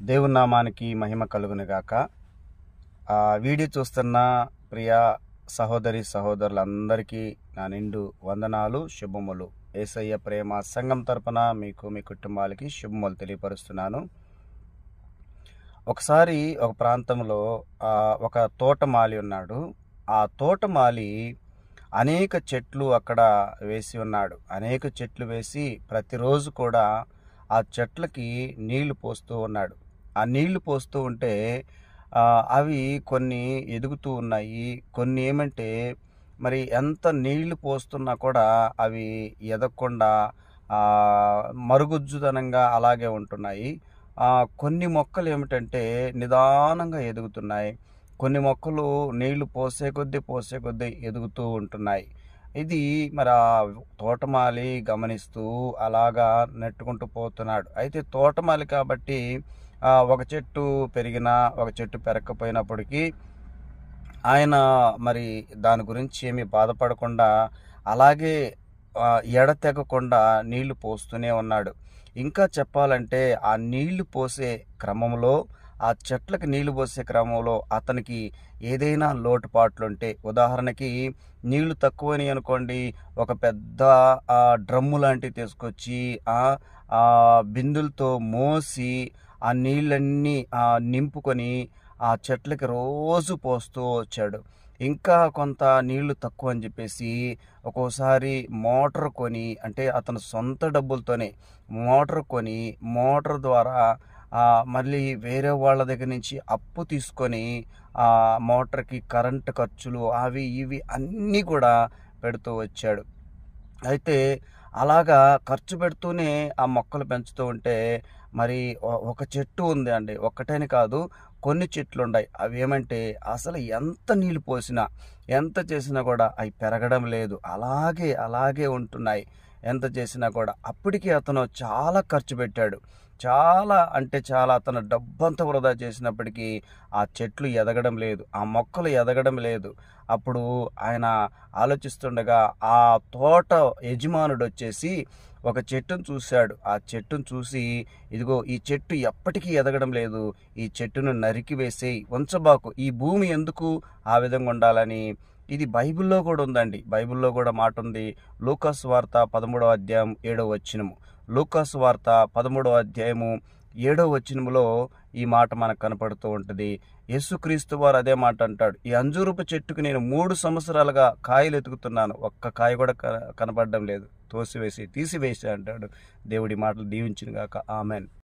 దేవుని నామానికి మహిమ కలుగును గాక. వీడియో చూస్తున్న ప్రియ సహోదరి సహోదరులందరికీ నా నిండు వందనాలు, శుభములు. యేసయ్య ప్రేమ సంఘం తరపున మీకు మీ కుటుంబాలకి శుభములు తెలియపరుస్తున్నాను. ఒకసారి ఒక ప్రాంతంలో ఒక తోటమాలి ఉన్నాడు. ఆ తోటమాలి అనేక చెట్లు అక్కడ వేసి ఉన్నాడు. అనేక చెట్లు వేసి ప్రతిరోజు కూడా ఆ చెట్లకి నీళ్లు పోస్తూ ఉన్నాడు. ఆ నీళ్లు పోస్తూ ఉంటే అవి కొన్ని ఎదుగుతూ ఉన్నాయి. కొన్ని ఏమంటే మరి ఎంత నీళ్లు పోస్తున్నా కూడా అవి ఎదగకుండా మరుగుజ్జుదనంగా అలాగే ఉంటున్నాయి. కొన్ని మొక్కలు ఏమిటంటే నిదానంగా ఎదుగుతున్నాయి. కొన్ని మొక్కలు నీళ్లు పోసే కొద్దీ ఎదుగుతూ ఉంటున్నాయి. ఇది మరి ఆ తోటమాలి గమనిస్తూ అలాగా నెట్టుకుంటూ పోతున్నాడు. అయితే తోటమాలి కాబట్టి ఒక చెట్టు పెరిగినా ఒక చెట్టు పెరగకపోయినప్పటికీ ఆయన మరి దాని గురించి ఏమీ బాధపడకుండా అలాగే ఎడతెగకుండా నీళ్లు పోస్తూనే ఉన్నాడు. ఇంకా చెప్పాలంటే ఆ నీళ్లు పోసే క్రమంలో, ఆ చెట్లకు నీళ్లు పోసే క్రమంలో అతనికి ఏదైనా లోటుపాట్లుంటే, ఉదాహరణకి నీళ్లు తక్కువని అనుకోండి, ఒక పెద్ద డ్రమ్ము లాంటివి తీసుకొచ్చి బిందులతో మోసి ఆ నీళ్ళన్నీ నింపుకొని ఆ చెట్లకి రోజు పోస్తూ వచ్చాడు. ఇంకా కొంత నీళ్లు తక్కువ అని చెప్పేసి ఒక్కోసారి మోటార్ కొని, అంటే అతను సొంత డబ్బులతోనే మోటార్ ద్వారా మళ్ళీ వేరే వాళ్ళ దగ్గర నుంచి అప్పు తీసుకొని మోటార్కి కరెంటు ఖర్చులు అవి ఇవి అన్నీ కూడా పెడుతూ వచ్చాడు. అయితే అలాగా ఖర్చు పెడుతూనే ఆ మొక్కలు పెంచుతూ ఉంటే మరి ఒక చెట్టు ఉంది అండి, ఒక్కటేని కాదు, కొన్ని చెట్లు ఉన్నాయి. అవి ఏమంటే అసలు ఎంత నీళ్ళు పోసినా ఎంత చేసినా కూడా అవి పెరగడం లేదు, అలాగే ఉంటున్నాయి. ఎంత చేసినా కూడా. అప్పటికి అతను చాలా ఖర్చు పెట్టాడు, చాలా అతను డబ్బంతా వృధా చేసినప్పటికీ ఆ చెట్లు ఎదగడం లేదు, ఆ మొక్కలు ఎదగడం లేదు. అప్పుడు ఆయన ఆలోచిస్తుండగా ఆ తోట యజమానుడు వచ్చేసి ఒక చెట్టును చూశాడు. ఆ చెట్టును చూసి, ఇదిగో ఈ చెట్టు ఎప్పటికీ ఎదగడం లేదు, ఈ చెట్టును నరికివేసేయి, ఉంచబాకు, ఈ భూమి ఎందుకు ఆ విధంగా ఉండాలని. ఇది బైబిల్లో కూడా ఉందండి. బైబిల్లో కూడా మాట ఉంది. లూకాసు వార్త 13వ అధ్యాయం 7వ వచనము. లూకాసు వార్త 13వ అధ్యాయము 7వ వచనములో ఈ మాట మనకు కనపడుతూ ఉంటుంది. యేసుక్రీస్తు వారు అదే మాట అంటాడు. ఈ అంజూరపు చెట్టుకు నేను 3 సంవత్సరాలుగా కాయలు ఎతుకుతున్నాను, ఒక్క కాయ కూడా కనపడడం లేదు, తీసివేసి అంటాడు. దేవుడి మాటలు దీవించును గాక. ఆమెన్.